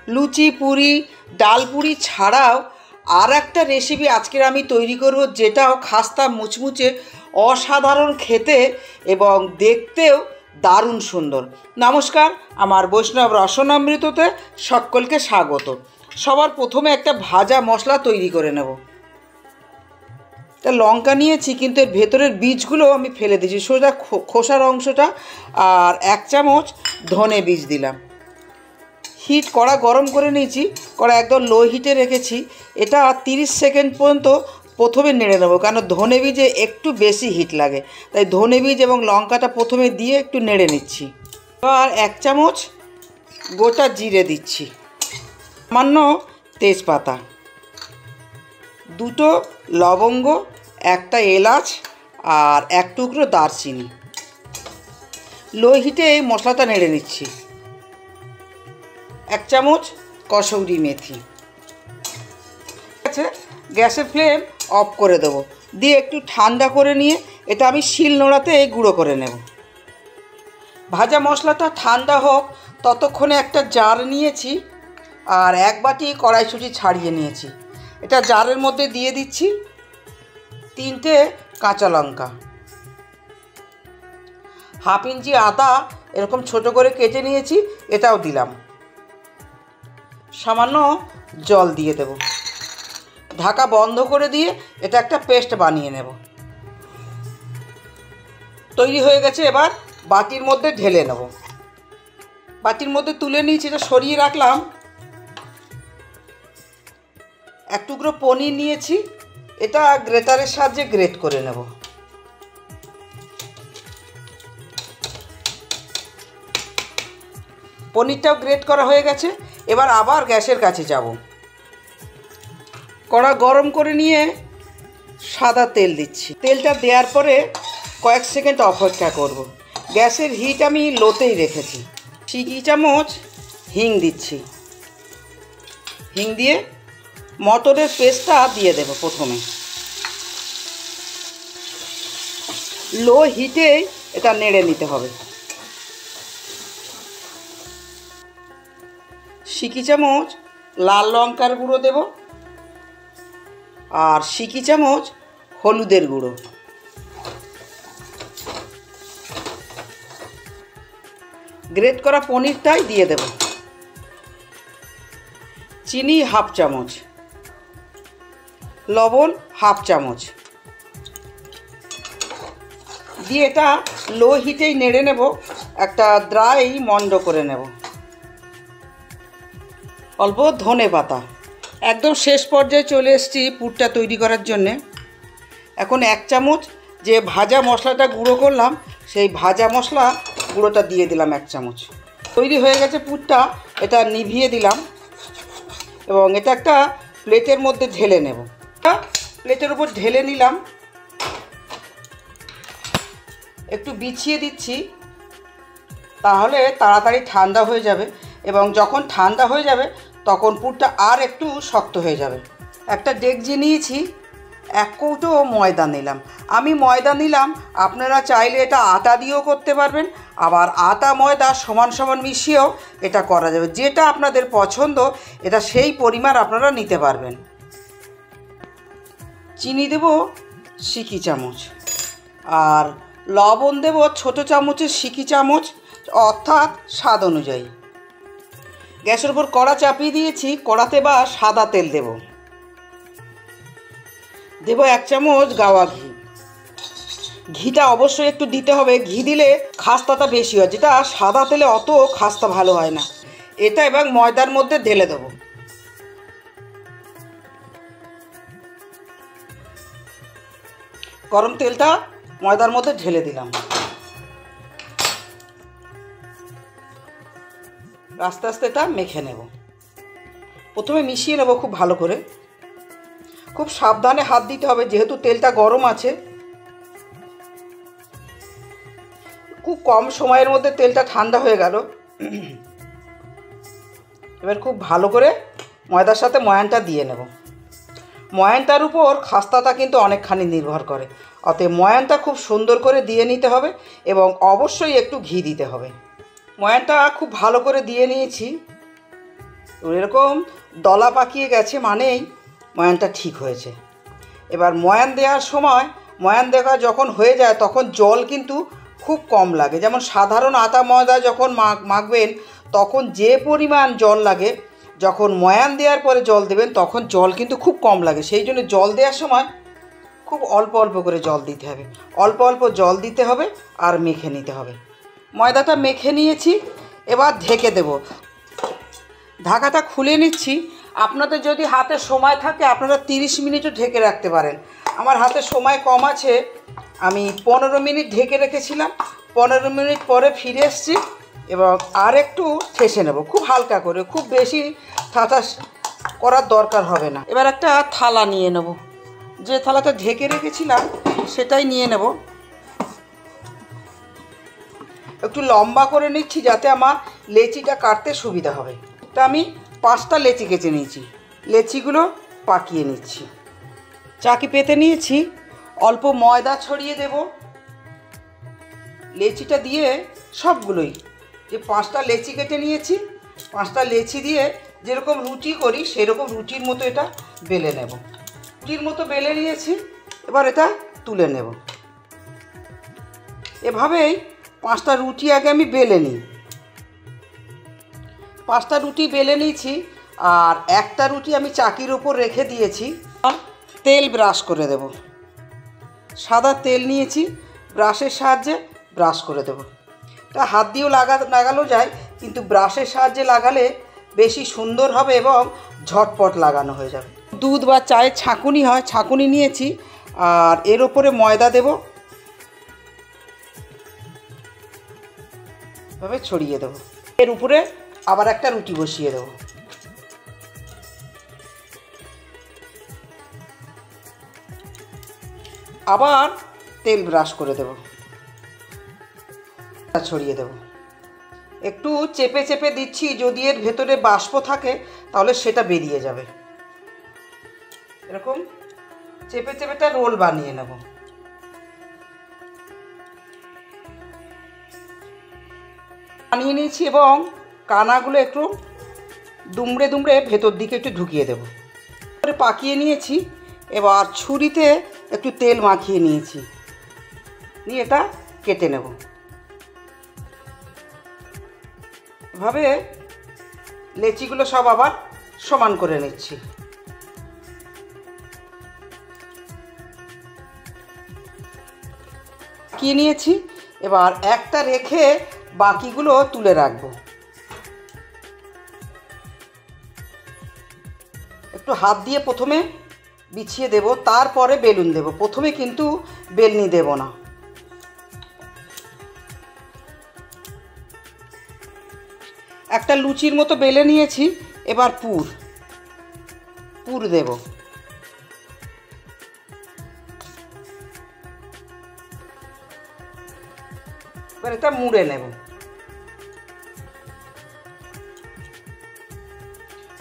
লুচি পুরি ডাল পুরি ছাড়াও আর একটা রেসিপি আজকের আমি তৈরি করব, যেটাও খাস্তা মুচমুচে অসাধারণ খেতে এবং দেখতেও দারুণ সুন্দর। নমস্কার, আমার বৈষ্ণব রসনামৃততে সকলকে স্বাগত। সবার প্রথমে একটা ভাজা মশলা তৈরি করে নেব। তা লঙ্কা নিয়েছি, কিন্তু এর ভেতরের বীজগুলো আমি ফেলে দিয়েছি, সোজা খোসার অংশটা। আর 1 চামচ ধনে বীজ দিলাম। হিট কড়া গরম করে নিয়েছি, কড়া একদম লো হিটে রেখেছি। এটা 30 সেকেন্ড পর্যন্ত প্রথমে নেড়ে নেবো, কারণ ধনে বীজে একটু বেশি হিট লাগে, তাই ধনে বীজ এবং লঙ্কাটা প্রথমে দিয়ে একটু নেড়ে নিচ্ছি। আর 1 চামচ গোটা জিরে দিচ্ছি, সামান্য তেজপাতা, 2টো লবঙ্গ, 1টা এলাচ আর 1 টুকরো দারচিনি। লো হিটে এই মশলাটা নেড়ে নিচ্ছি। 1 চামচ কসৌরি মেথি। আছে, গ্যাসের ফ্লেম অফ করে দেবো, দিয়ে একটু ঠান্ডা করে নিয়ে এটা আমি শিল নোড়াতে গুঁড়ো করে নেব। ভাজা মশলাটা ঠান্ডা হোক ততক্ষণে একটা জার নিয়েছি আর 1 বাটি কড়াইশুঁটি ছাড়িয়ে নিয়েছি। এটা জারের মধ্যে দিয়ে দিচ্ছি 3টে কাঁচা লঙ্কা, 1/2 ইঞ্চি আদা এরকম ছোট করে কেটে নিয়েছি, এটাও দিলাম। সামান্য জল দিয়ে দেব, ঢাকা বন্ধ করে দিয়ে এটা একটা পেস্ট বানিয়ে নেব। তৈরি হয়ে গেছে, এবার বাটির মধ্যে ঢেলে নেব। বাটির মধ্যে তুলে নিয়েছি, এটা সরিয়ে রাখলাম। 1 টুকরো পনির নিয়েছি, এটা গ্রেটারের সাহায্যে গ্রেট করে নেব। পনিরটাও গ্রেট করা হয়ে গেছে। এবার আবার গ্যাসের কাছে যাব। কড়া গরম করে নিয়ে সাদা তেল দিচ্ছি। তেলটা দেওয়ার পরে কয়েক সেকেন্ড অপেক্ষা করব। গ্যাসের হিট আমি লোতেই রেখেছি। 2 চামচ হিং দিচ্ছি। হিং দিয়ে মটরের পেস্টটা দিয়ে দেব প্রথমে। লো হিটে এটা নেড়ে নিতে হবে। 1 চামচ লাল লঙ্কার গুঁড়ো দেব আর 1 চামচ হলুদের গুঁড়ো। গ্রেট করা পনিরটাই দিয়ে দেব। চিনি 1/2 চামচ, লবণ 1/2 চামচ দিয়ে এটা লো হিটেই নেড়ে নেব, একটা ড্রাই মন্ড করে নেব। অল্প ধনে পাতা। একদম শেষ পর্যায়ে চলে এসেছি পুরটা তৈরি করার জন্যে। এখন 1 চামচ যে ভাজা মশলাটা গুঁড়ো করলাম, সেই ভাজা মশলা গুঁড়োটা দিয়ে দিলাম 1 চামচ। তৈরি হয়ে গেছে পুরটা, এটা নিভিয়ে দিলাম এবং এটা একটা প্লেটের মধ্যে ঢেলে নেব। প্লেটের উপর ঢেলে নিলাম, একটু বিছিয়ে দিচ্ছি, তাহলে তাড়াতাড়ি ঠান্ডা হয়ে যাবে এবং যখন ঠান্ডা হয়ে যাবে তখন পুরটা আর একটু শক্ত হয়ে যাবে। একটা ডেকচি নিয়েছি, 1 কৌটো ময়দা নিলাম। আমি ময়দা নিলাম, আপনারা চাইলে এটা আটা দিয়েও করতে পারবেন, আবার আটা ময়দা সমান সমান মিশিয়েও এটা করা যাবে। যেটা আপনাদের পছন্দ এটা সেই পরিমাণ আপনারা নিতে পারবেন। চিনি দেব 1 চামচ আর লবণ দেব ছোট চামচের 1 চামচ, অর্থাৎ স্বাদ অনুযায়ী। গ্যাসের উপর কড়া চাপিয়ে দিয়েছি। কড়াতে বা সাদা তেল দেব। 1 চামচ গাওয়া ঘি। ঘিটা অবশ্যই একটু দিতে হবে, ঘি দিলে খাস্তাটা বেশি হয়, যেটা সাদা তেলে অত খাস্তা ভালো হয় না। এটা এবং ময়দার মধ্যে ঢেলে দেব। গরম তেলটা ময়দার মধ্যে ঢেলে দিলাম। আস্তে আস্তে এটা মেখে নেব। প্রথমে মিশিয়ে নেব খুব ভালো করে, খুব সাবধানে হাত দিতে হবে যেহেতু তেলটা গরম আছে। খুব কম সময়ের মধ্যে তেলটা ঠান্ডা হয়ে গেল। এবার খুব ভালো করে ময়দার সাথে ময়ানটা দিয়ে নেব। ময়ানটার উপর খাস্তাটা কিন্তু অনেকখানি নির্ভর করে, অতএব ময়ানটা খুব সুন্দর করে দিয়ে নিতে হবে এবং অবশ্যই একটু ঘি দিতে হবে। ময়ানটা খুব ভালো করে দিয়ে নিয়েছি। এরকম দলা পাকিয়ে গেছে মানেই ময়ানটা ঠিক হয়েছে। এবার ময়ান দেওয়ার সময়, ময়ান দেওয়া যখন হয়ে যায় তখন জল কিন্তু খুব কম লাগে। যেমন সাধারণ আটা ময়দা যখন মাখবেন তখন যে পরিমাণ জল লাগে, যখন ময়ান দেওয়ার পরে জল দেবেন তখন জল কিন্তু খুব কম লাগে। সেই জন্য জল দেওয়ার সময় খুব অল্প অল্প করে জল দিতে হবে, অল্প অল্প জল দিতে হবে আর মেখে নিতে হবে। ময়দাটা মেখে নিয়েছি, এবার ঢেকে দেব। ঢাকাটা খুলে নিচ্ছি। আপনাদের যদি হাতে সময় থাকে আপনারা 30 মিনিটও ঢেকে রাখতে পারেন। আমার হাতে সময় কম আছে, আমি 15 মিনিট ঢেকে রেখেছিলাম। 15 মিনিট পরে ফিরে এসেছি এবং আর একটু ঠেসে নেব খুব হালকা করে, খুব বেশি ঠাটা করার দরকার হবে না। এবার একটা থালা নিয়ে নেব, যে থালাটা ঢেকে রেখেছিলাম সেটাই নিয়ে নেব। একটু লম্বা করে নিচ্ছি যাতে আমার লেচিটা কাটতে সুবিধা হবে। তা আমি 5টা লেচি কেটে নিয়েছি, লেচিগুলো পাকিয়ে নিচ্ছি। চাকি পেতে নিয়েছি, অল্প ময়দা ছড়িয়ে দেব লেচিটা দিয়ে। সবগুলোই যে 5টা লেচি কেটে নিয়েছি, 5টা লেচি দিয়ে যেরকম রুটি করি সেরকম রুটির মতো এটা বেলে নেব। রুটির মতো বেলে নিয়েছি, এবার এটা তুলে নেব। এভাবেই 5টা রুটি আগে আমি বেলে নিই। 5টা রুটি বেলে নিয়েছি আর একটা রুটি আমি চাকির ওপর রেখে দিয়েছি। তেল ব্রাশ করে দেব, সাদা তেল নিয়েছি, ব্রাশের সাহায্যে ব্রাশ করে দেব। তা হাত দিয়েও লাগানো যায়, কিন্তু ব্রাশের সাহায্যে লাগালে বেশি সুন্দর হবে এবং ঝটপট লাগানো হয়ে যাবে। দুধ বা চায়ের ছাঁকুনি হয়, ছাঁকুনি নিয়েছি আর এর ওপরে ময়দা দেব, এভাবে ছড়িয়ে দেব। এর উপরে আবার একটা রুটি বসিয়ে দেব। আবার তেল ব্রাশ করে দেব, ছড়িয়ে দেব। একটু চেপে চেপে দিচ্ছি, যদি এর ভেতরে বাষ্প থাকে তাহলে সেটা বেরিয়ে যাবে। এরকম চেপে চেপেটা রোল বানিয়ে নেব। বানিয়ে নিয়েছি এবং কানাগুলো একটু দুমড়ে দুমড়ে ভেতর দিকে একটু ঢুকিয়ে দেব। পাকিয়ে নিয়েছি, এবার ছুরিতে একটু তেল মাখিয়ে নিয়েছি, নিয়ে এটা কেটে নেব। এভাবে লেচিগুলো সব আবার সমান করে নিচ্ছি। পাকিয়ে নিয়েছি, এবার একটা রেখে বাকিগুলো তুলে রাখবো। একটু হাত দিয়ে প্রথমে বিছিয়ে দেব, তারপরে বেলুন দেব। প্রথমে কিন্তু বেলনি দেব না। একটা লুচির মতো বেলে নিয়েছি, এবার পুর দেব। এবার এটা মুড়ে নেব।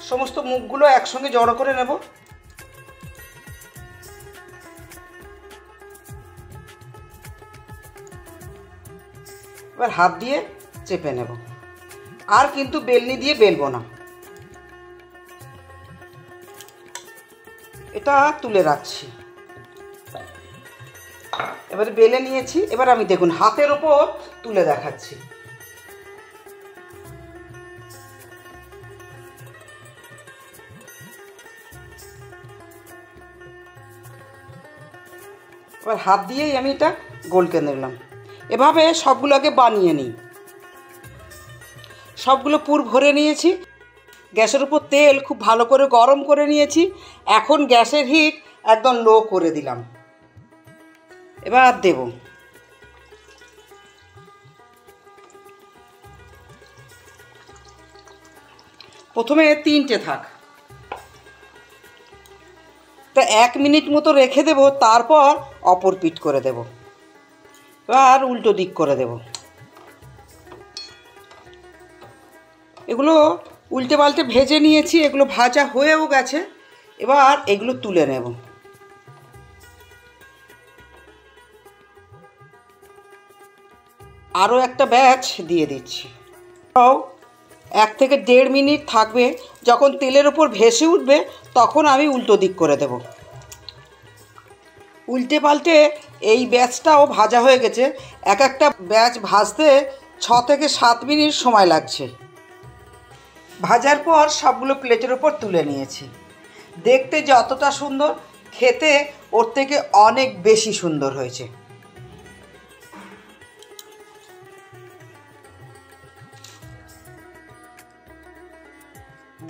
সমস্ত মুখগুলো একসঙ্গে জড়ো করে নেব। এবার হাত দিয়ে চেপে নেব, আর কিন্তু বেলনি দিয়ে বেলবো না। এটা তুলে রাখছি। এবারে বেলে নিয়েছি, এবার আমি দেখুন হাতের ওপর তুলে দেখাচ্ছি। এবার হাত দিয়েই আমি এটা গোলকে নিলাম। এভাবে সবগুলোকে বানিয়ে নিই। সবগুলো পুর ভরে নিয়েছি। গ্যাসের উপর তেল খুব ভালো করে গরম করে নিয়েছি। এখন গ্যাসের হিট একদম লো করে দিলাম। এবার দেব। প্রথমে 3টে থাক, তা 1 মিনিট মতো রেখে দেব, তারপর অপর পিঠ করে দেব। এবার উল্টো দিক করে দেব। এগুলো উল্টে পাল্টে ভেজে নিয়েছি, এগুলো ভাজা হয়েও গেছে। এবার এগুলো তুলে নেব। আরও একটা ব্যাচ দিয়ে দিচ্ছি। 1 থেকে 1.5 মিনিট থাকবে। যখন তেলের ওপর ভেসে উঠবে তখন আমি উল্টো দিক করে দেব। উল্টে পাল্টে এই ব্যাচটাও ভাজা হয়ে গেছে। এক একটা ব্যাচ ভাজতে 6 থেকে 7 মিনিট সময় লাগছে। ভাজার পর সবগুলো প্লেটের ওপর তুলে নিয়েছি। দেখতে যতটা সুন্দর, খেতে ওর থেকে অনেক বেশি সুন্দর হয়েছে।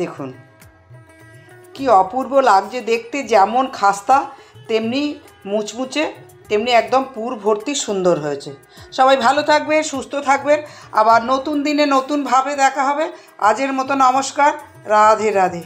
দেখুন কি অপূর্ব লাগছে দেখতে, যেমন খাস্তা তেমনি মুচমুচে, তেমনি একদম পুর ভর্তি সুন্দর হয়েছে। সবাই ভালো থাকবেন, সুস্থ থাকবেন। আবার নতুন দিনে নতুনভাবে দেখা হবে। আজের মতো নমস্কার, রাধে রাধে।